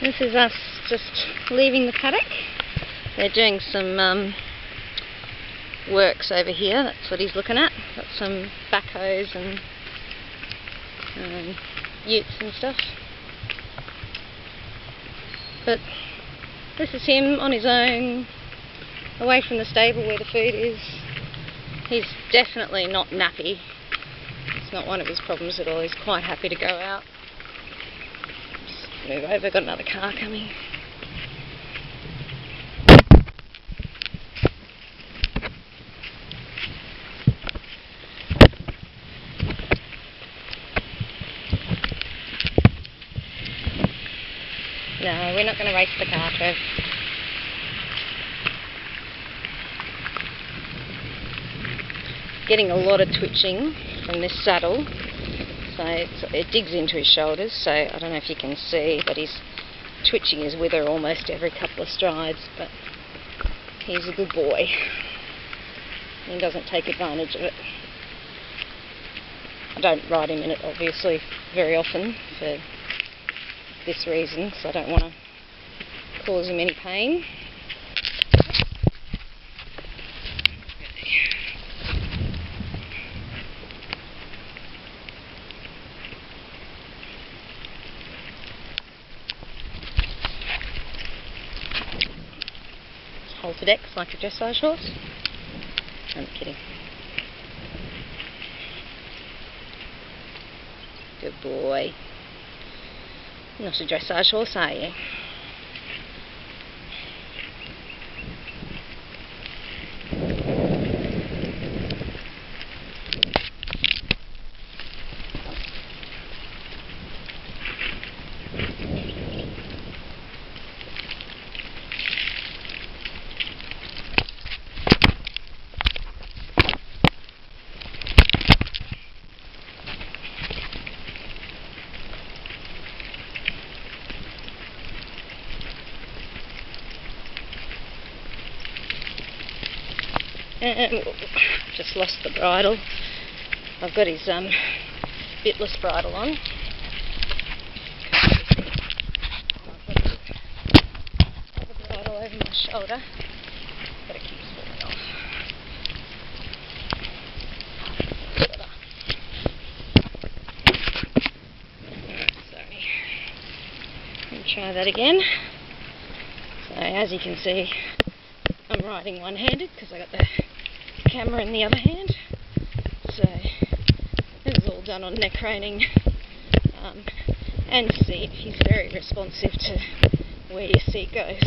This is us just leaving the paddock. They're doing some works over here. That's what he's looking at. Got some backhoes and utes and stuff. But this is him on his own, away from the stable where the food is. He's definitely not nappy. It's not one of his problems at all. He's quite happy to go out. Just move over, got another car coming. No, we're not going to race the car, Trev. Getting a lot of twitching from this saddle, so it digs into his shoulders, so I don't know if you can see, but he's twitching his wither almost every couple of strides, but he's a good boy. He doesn't take advantage of it. I don't ride him in it, obviously, very often for this reason, so I don't want to cause him any pain. Haltered X like a dressage horse. I'm kidding. Good boy. Not a dressage horse, are you? Just lost the bridle. I've got his bitless bridle on. I've got the bridle over my shoulder, but it keeps falling off. Sorry. Let me try that again. So as you can see, I'm riding one-handed because I got the camera in the other hand. So this is all done on neck reining and seat. He's very responsive to where your seat goes.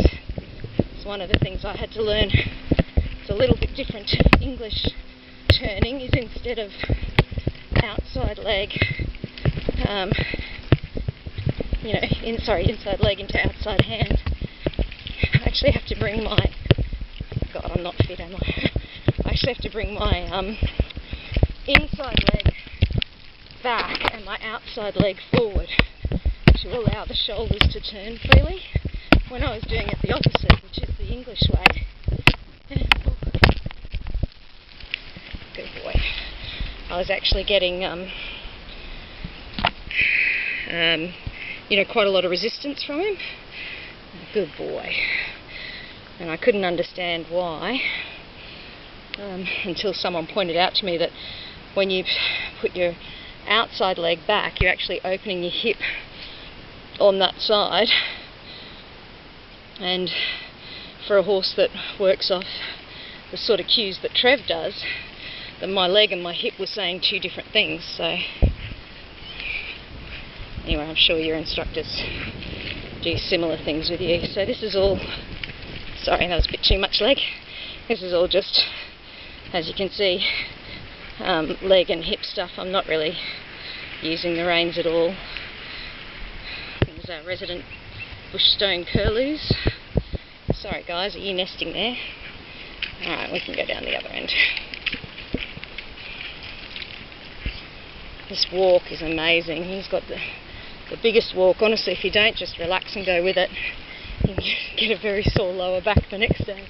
It's one of the things I had to learn. It's a little bit different to English turning, is instead of outside leg, inside leg into outside hand. I actually have to bring my God, I'm not fit, am I? I actually have to bring my inside leg back and my outside leg forward to allow the shoulders to turn freely. When I was doing it the opposite, which is the English way. Good boy. I was actually getting, quite a lot of resistance from him. Good boy. And I couldn't understand why until someone pointed out to me that when you put your outside leg back, you're actually opening your hip on that side, and for a horse that works off the sort of cues that Trev does, that my leg and my hip were saying two different things. So anyway, I'm sure your instructors do similar things with you. So this is all, sorry, that was a bit too much leg. This is all just, as you can see, leg and hip stuff. I'm not really using the reins at all. These are resident bushstone curlews. Sorry guys, are you nesting there? Alright, we can go down the other end. This walk is amazing. He's got the biggest walk. Honestly, if you don't just relax and go with it, you can get a very sore lower back the next day.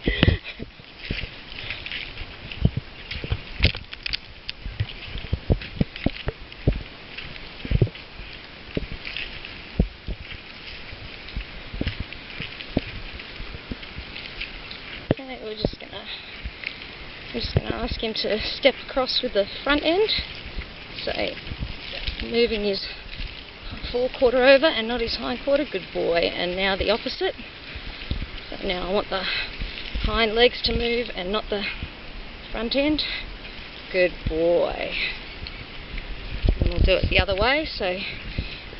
Just going to ask him to step across with the front end, so moving his forequarter over and not his hindquarter. Good boy. And now the opposite. So now I want the hind legs to move and not the front end. Good boy. And we'll do it the other way, so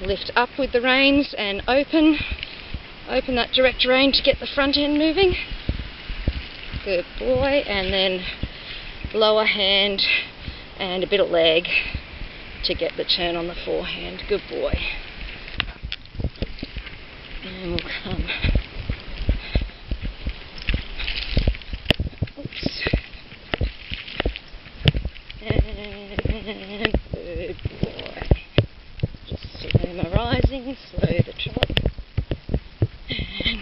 lift up with the reins and open that direct rein to get the front end moving. Good boy. And then lower hand and a bit of leg to get the turn on the forehand. Good boy. And we'll come. Oops. And good boy. Just slow my rising, slow the trot. And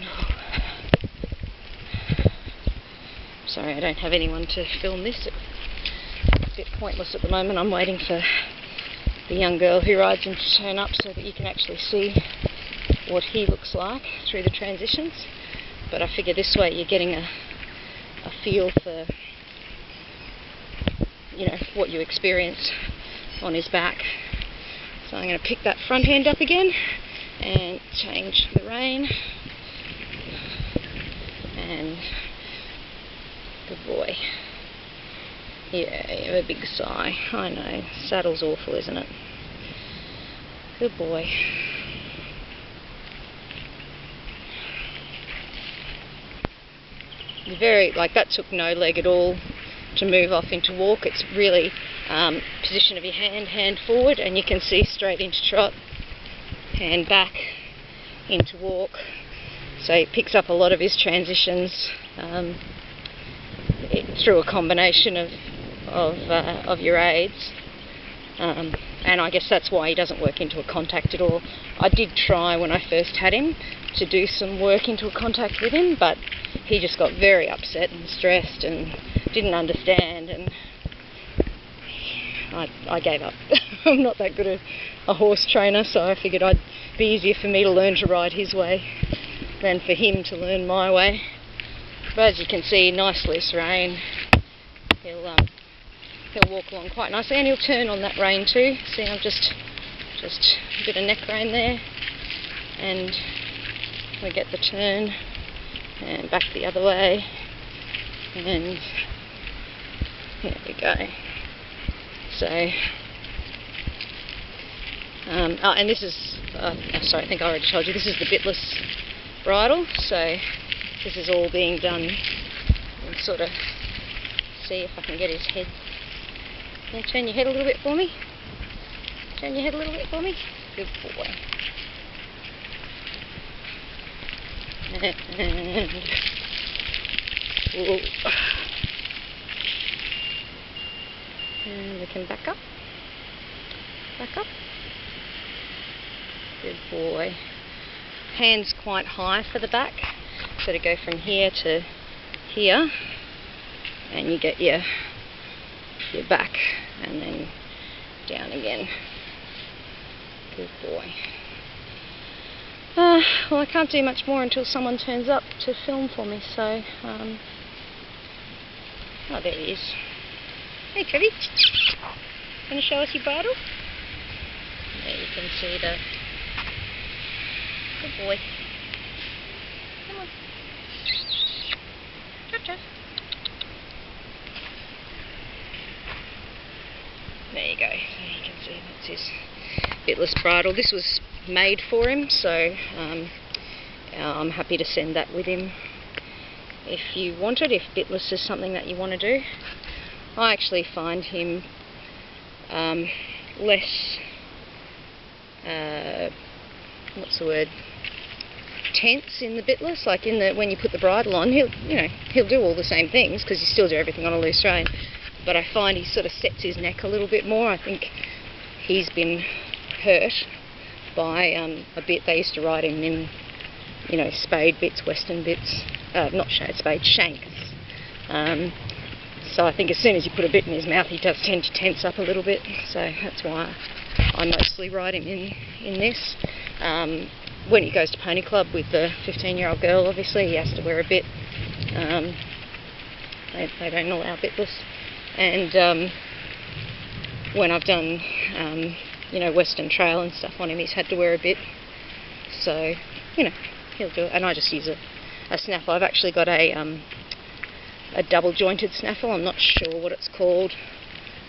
sorry, I don't have anyone to film this. It's a bit pointless at the moment. I'm waiting for the young girl who rides him to turn up so that you can actually see what he looks like through the transitions. But I figure this way you're getting a feel for, you know, what you experience on his back. So I'm going to pick that front hand up again and change the rein. And good boy. Yeah, you have a big sigh. I know. Saddle's awful, isn't it? Good boy. Very, like, that took no leg at all to move off into walk. It's really position of your hand forward, and you can see straight into trot, hand back into walk. So he picks up a lot of his transitions through a combination of your aids, and I guess that's why he doesn't work into a contact at all. I did try when I first had him to do some work into a contact with him, but he just got very upset and stressed and didn't understand, and I gave up. I'm not that good a horse trainer, so I figured I'd be easier for me to learn to ride his way than for him to learn my way. But as you can see, nice loose rein. He'll walk along quite nicely, and he'll turn on that rein too. See, I'm just a bit of neck rein there, and we get the turn, and back the other way, and here we go. So, and this is, sorry, I think I already told you, this is the bitless bridle, so this is all being done, and sort of see if I can get his head. Can you turn your head a little bit for me? Turn your head a little bit for me. Good boy. And we can back up. Back up. Good boy. Hands quite high for the back, so to go from here to here, and you get your back, and then down again. Good boy. Well, I can't do much more until someone turns up to film for me, so, oh, there he is. Hey, Trevi. Want to show us your bridle? There you can see the... Good boy. Come on. Cha-cha. There you go. So you can see that's his bitless bridle. This was made for him, so I'm happy to send that with him if you want it, if bitless is something that you want to do. I actually find him less, what's the word, tense in the bitless. Like when you put the bridle on, he'll do all the same things because you still do everything on a loose rein. But I find he sort of sets his neck a little bit more. I think he's been hurt by a bit. They used to ride him in, spade bits, western bits, not spade, shanks. So I think as soon as you put a bit in his mouth, he does tend to tense up a little bit. So that's why I mostly ride him in this. When he goes to pony club with the 15-year-old girl, obviously he has to wear a bit. They don't allow bitless. and when I've done you know, Western Trail and stuff on him, he's had to wear a bit, so you know, he'll do it. And I just use a snaffle. I've actually got a double jointed snaffle. I'm not sure what it's called,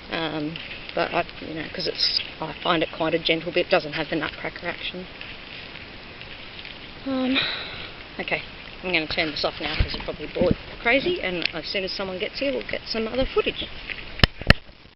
but you know, because I find it quite a gentle bit. Doesn't have the nutcracker action. Okay, I'm going to turn this off now because you're probably bored crazy, and as soon as someone gets here we'll get some other footage.